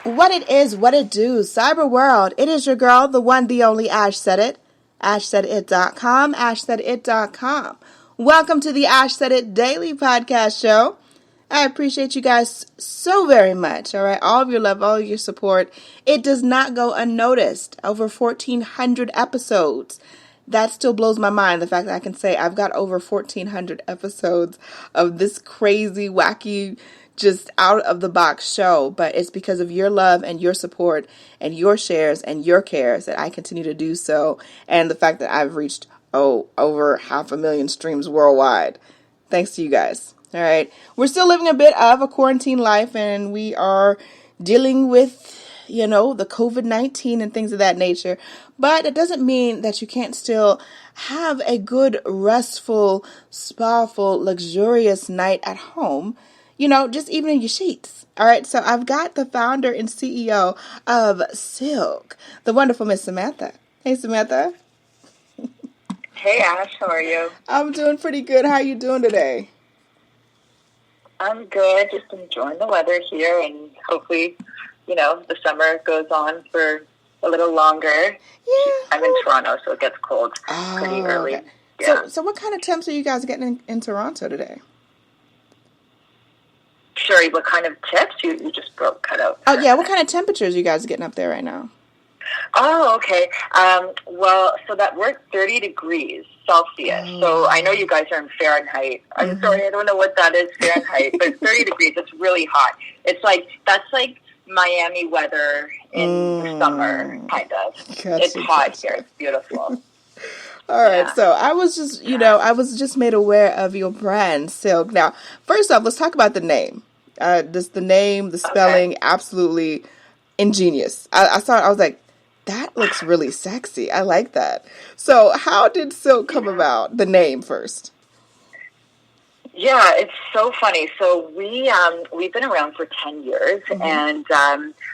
What it is, what it do, cyber world. It is your girl, the one, the only Ash Said It. AshSaidIt.com, AshSaidIt.com. Welcome to the Ash Said It Daily Podcast Show. I appreciate you guys so very much, all right? All of your love, all of your support. It does not go unnoticed. Over 1,400 episodes. That still blows my mind, the fact that I can say I've got over 1,400 episodes of this crazy, wacky, just out of the box show, but it's because of your love and your support and your shares and your cares that I continue to do so, and the fact that I've reached over 500,000 streams worldwide. Thanks to you guys. All right, we're still living a bit of a quarantine life, and we are dealing with the COVID-19 and things of that nature. But it doesn't mean that you can't still have a good, restful, spaful, luxurious night at home, just even in your sheets. All right, so I've got the founder and CEO of Cilque, the wonderful Miss Samantha. Hey, Samantha. Hey, Ash, how are you? I'm doing pretty good. How are you doing today? I'm good, just enjoying the weather here, and hopefully the summer goes on for a little longer. Yeah. I'm in Toronto, so it gets cold pretty early. Okay. Yeah. So what kind of temps are you guys getting in Toronto today? Sorry, what kind of tips? You just cut out. Oh, yeah, what kind of temperatures are you guys getting up there right now? Oh, okay. Well, so that we're 30 degrees Celsius. Oh. So I know you guys are in Fahrenheit. I'm sorry, I don't know what that is, Fahrenheit, but 30 degrees, it's really hot. That's like Miami weather in the summer, kind of. It's hot here. It's beautiful. All right, so I was just, I was just made aware of your brand, Cilque. Now, first off, let's talk about the name. Just the name, the spelling, absolutely ingenious. I saw it, I was like, that looks really sexy. I like that. So how did Cilque come about, the name first? Yeah, it's so funny. So we've been around for 10 years, and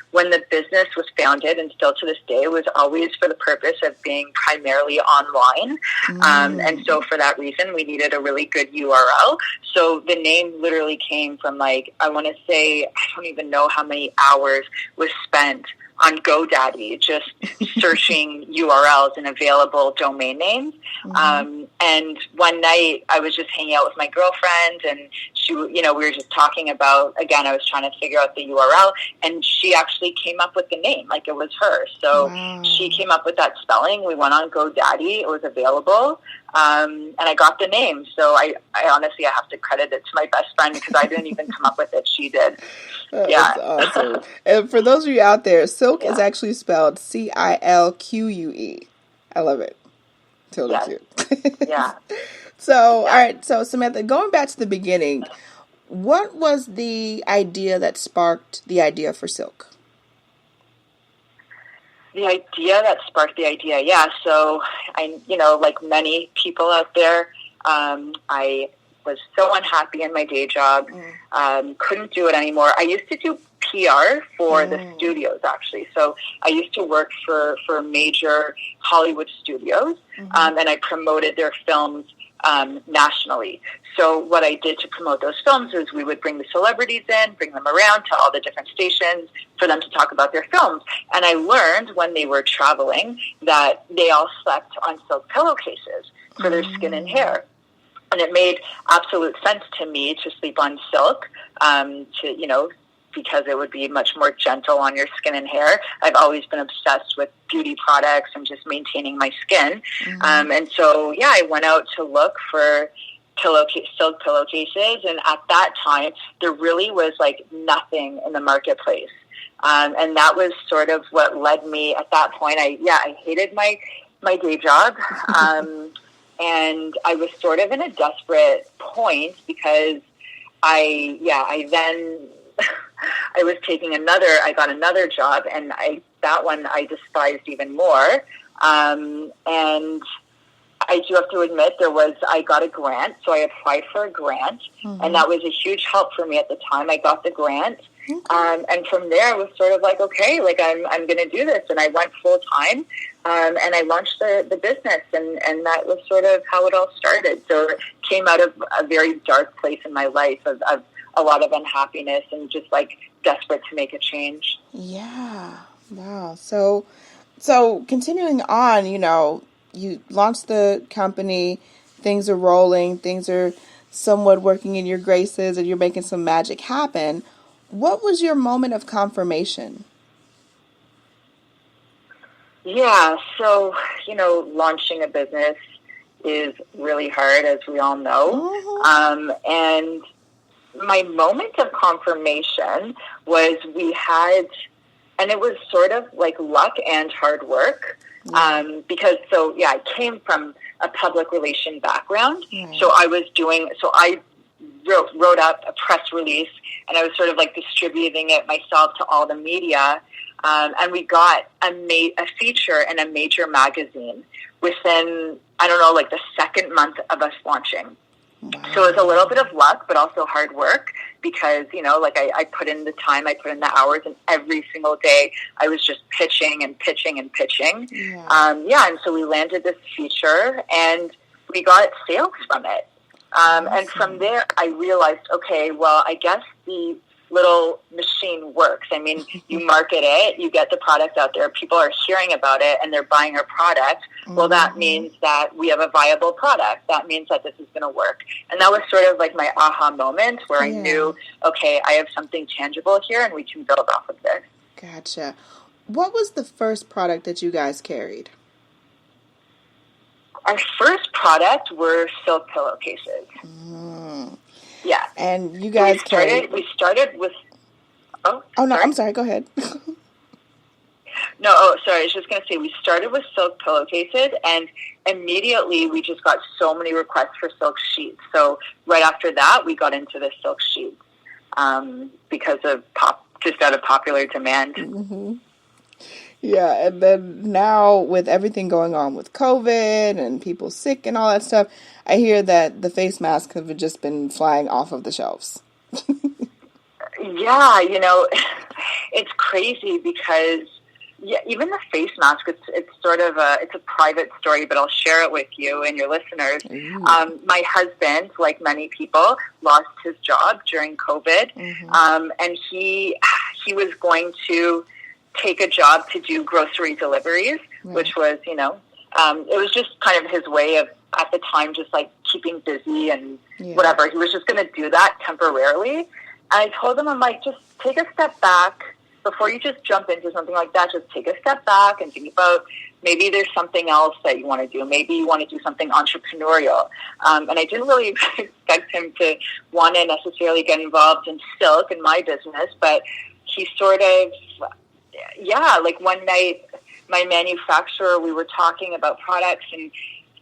when the business was founded, and still to this day, it was always for the purpose of being primarily online. And so for that reason, we needed a really good URL. So the name literally came from, I want to say, I don't even know how many hours was spent on GoDaddy, just searching URLs and available domain names. And one night I was just hanging out with my girlfriend, and she, we were just talking about, again, I was trying to figure out the URL, and she actually came up with the name, like it was her. So she came up with that spelling. We went on GoDaddy. It was available. And I got the name. So I honestly, I have to credit it to my best friend, because I didn't even come up with it. She did. That's awesome. And for those of you out there, Cilque is actually spelled Cilque. I love it. Totally cute. Yeah. So, all right. So, Samantha, going back to the beginning, what was the idea that sparked the idea for Cilque? The idea that sparked the idea, yeah. So, like many people out there, I was so unhappy in my day job, couldn't do it anymore. I used to do PR for the studios, actually. So I used to work for major Hollywood studios, and I promoted their films nationally. So what I did to promote those films is we would bring the celebrities in, bring them around to all the different stations for them to talk about their films. And I learned when they were traveling that they all slept on silk pillowcases for their skin and hair. And it made absolute sense to me to sleep on silk, because it would be much more gentle on your skin and hair. I've always been obsessed with beauty products and just maintaining my skin. And so, I went out to look for silk pillowcases. And at that time, there really was nothing in the marketplace. And that was sort of what led me at that point. I hated my day job. And I was sort of in a desperate point, because I got another job, and that one I despised even more. And I do have to admit I got a grant, so I applied for a grant, and that was a huge help for me at the time. I got the grant. And from there, I was sort of okay, I'm going to do this. And I went full time, and I launched the business, and that was sort of how it all started. So it came out of a very dark place in my life of a lot of unhappiness and just like desperate to make a change. Yeah. Wow. So continuing on, you launched the company, things are rolling, things are somewhat working in your graces, and you're making some magic happen. What was your moment of confirmation? Yeah, so, launching a business is really hard, as we all know. Mm-hmm. And my moment of confirmation was and it was sort of like luck and hard work. Because I came from a public relation background. Right. So I wrote up a press release, and I was sort of like distributing it myself to all the media. And we got a feature in a major magazine within, like the second month of us launching. Wow. So it was a little bit of luck, but also hard work because, I put in the time, I put in the hours, and every single day I was just pitching and pitching and pitching. Yeah. And so we landed this feature and we got sales from it. Awesome. And from there I realized, okay, well, I guess the little machine works. I mean, you market it, you get the product out there, people are hearing about it and they're buying our product. Mm-hmm. Well, that means that we have a viable product. That means that this is going to work. And that was sort of like my aha moment where I knew, okay, I have something tangible here and we can build off of this. Gotcha. What was the first product that you guys carried? Our first product were silk pillowcases. Yeah. And you guys we started with... Oh, no, I'm sorry. Go ahead. Sorry. I was just going to say, we started with silk pillowcases, and immediately we just got so many requests for silk sheets. So right after that, we got into the silk sheets because of just out of popular demand. Mm-hmm. Yeah, and then now with everything going on with COVID and people sick and all that stuff, I hear that the face masks have just been flying off of the shelves. Yeah, it's crazy because even the face mask, it's sort of it's a private story, but I'll share it with you and your listeners. My husband, like many people, lost his job during COVID, and he was going to take a job to do grocery deliveries, which was, it was just kind of his way of, at the time, just like keeping busy and whatever. He was just going to do that temporarily. And I told him, I'm like, just take a step back before you just jump into something like that. Just take a step back and think about maybe there's something else that you want to do. Maybe you want to do something entrepreneurial. And I didn't really expect him to want to necessarily get involved in silk in my business, but he sort of... like one night, my manufacturer, we were talking about products, and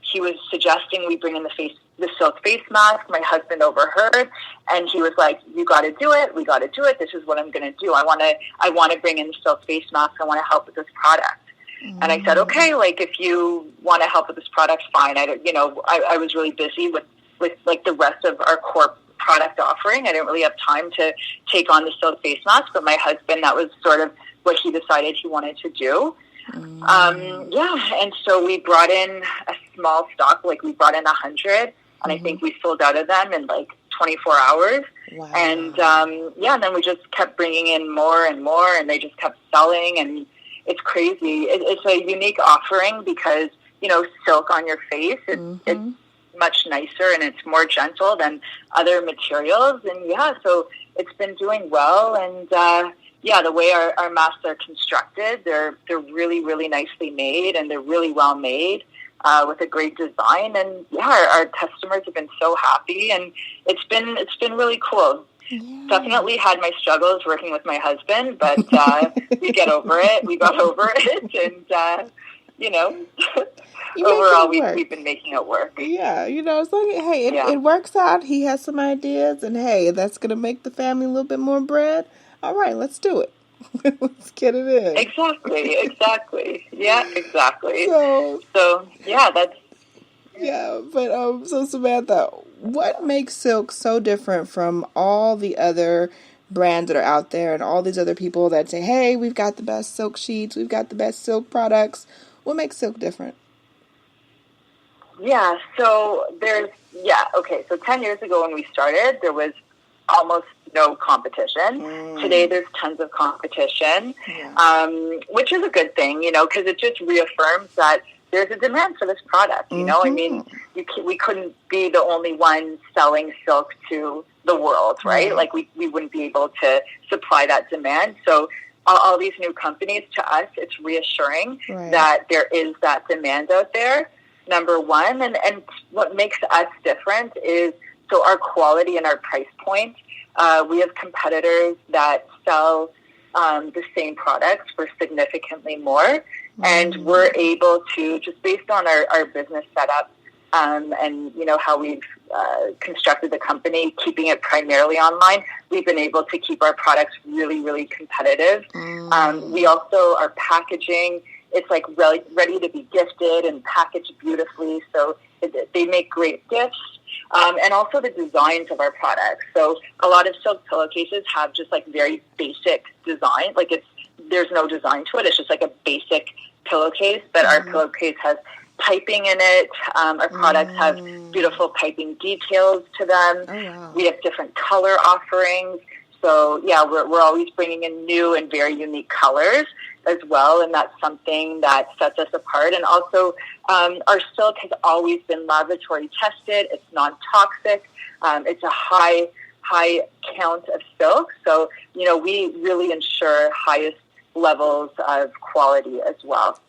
he was suggesting we bring in the silk face mask. My husband overheard, and he was like, "You got to do it. We got to do it. This is what I'm going to do. I want to bring in the silk face mask. I want to help with this product." And I said, "Okay, like if you want to help with this product, fine." I was really busy with like the rest of our core product offering. I didn't really have time to take on the silk face mask, but my husband, that was sort of what he decided he wanted to do. And so we brought in a small stock, like we brought in 100, and I think we sold out of them in like 24 hours. Wow. And and then we just kept bringing in more and more, and they just kept selling, and it's crazy. It's a unique offering because, silk on your face, it's much nicer and it's more gentle than other materials. And so it's been doing well. And the way our masks are constructed, they're really, really nicely made, and they're really well made with a great design. And our customers have been so happy, and it's been really cool. Yeah. Definitely had my struggles working with my husband, but we get over it. We got over it, and overall we've been making it work. Yeah, as long as it works out. He has some ideas, and that's going to make the family a little bit more bread. All right, let's do it. Let's get it in. Exactly. Yeah, exactly. So that's... Yeah, but so Samantha, what makes silk so different from all the other brands that are out there and all these other people that say, hey, we've got the best silk sheets, we've got the best silk products? What makes silk different? So 10 years ago when we started, there was almost no competition. Today, there's tons of competition, which is a good thing, because it just reaffirms that there's a demand for this product. I mean, we couldn't be the only one selling silk to the world, right? Like we wouldn't be able to supply that demand. So all these new companies, to us, it's reassuring that there is that demand out there, number one. And what makes us different is, so our quality and our price point. We have competitors that sell the same products for significantly more. And we're able to, just based on our business setup, and how we've constructed the company, keeping it primarily online, we've been able to keep our products really, really competitive. We also are packaging. It's like ready to be gifted and packaged beautifully. So they make great gifts. And also the designs of our products. So a lot of silk pillowcases have just like very basic design. Like there's no design to it. It's just like a basic pillowcase, but our pillowcase has piping in it. Our products have beautiful piping details to them. Oh, wow. We have different color offerings. So yeah, we're always bringing in new and very unique colors as well, and that's something that sets us apart. And also, our silk has always been laboratory tested. It's non-toxic. It's a high count of silk. So, we really ensure highest levels of quality as well.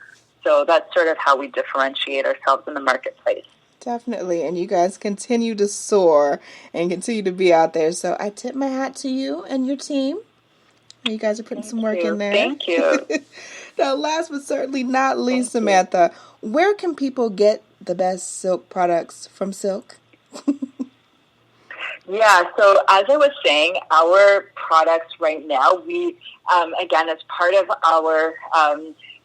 So that's sort of how we differentiate ourselves in the marketplace. Definitely. And you guys continue to soar and continue to be out there. So I tip my hat to you and your team. You guys are putting some work in there. Thank you. Now, last but certainly not least, Samantha, where can people get the best silk products from Cilque? Yeah, so as I was saying, our products right now, we, again, as part of our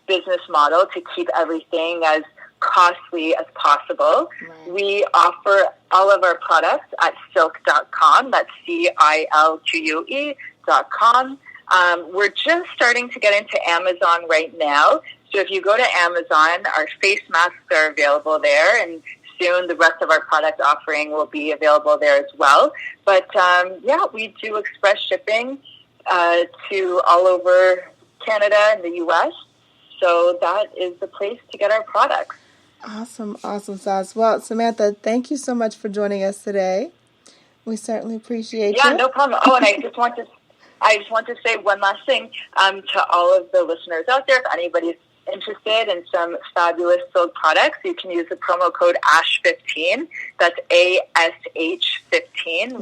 business model to keep everything as costly as possible, we offer all of our products at cilque.com. That's CILQUE.com. We're just starting to get into Amazon right now. So if you go to Amazon, our face masks are available there, and soon the rest of our product offering will be available there as well. But we do express shipping to all over Canada and the U.S. So that is the place to get our products. Awesome sauce. Well, Samantha, thank you so much for joining us today. We certainly appreciate you. Yeah, no problem. Oh, and I just want to say one last thing to all of the listeners out there. If anybody's interested in some fabulous silk products, you can use the promo code ASH15. That's ASH15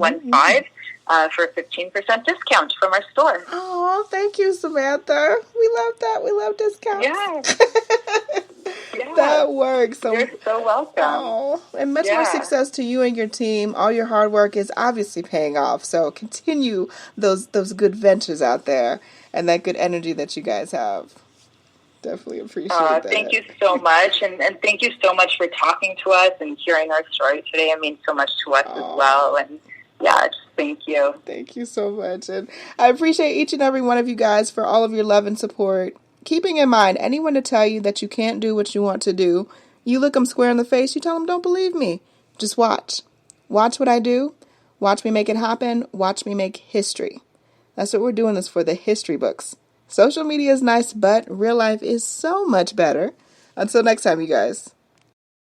for a 15% discount from our store. Oh, thank you, Samantha. We love that. We love discounts. Yeah. That works. So, you're so welcome. Oh, and much more success to you and your team. All your hard work is obviously paying off. So continue those good ventures out there and that good energy that you guys have. Definitely appreciate that. Thank you so much. And thank you so much for talking to us and hearing our story today. It means so much to us as well. And just thank you. Thank you so much. And I appreciate each and every one of you guys for all of your love and support. Keeping in mind, anyone to tell you that you can't do what you want to do, you look them square in the face, you tell them, don't believe me. Just watch. Watch what I do. Watch me make it happen. Watch me make history. That's what we're doing this for, the history books. Social media is nice, but real life is so much better. Until next time, you guys.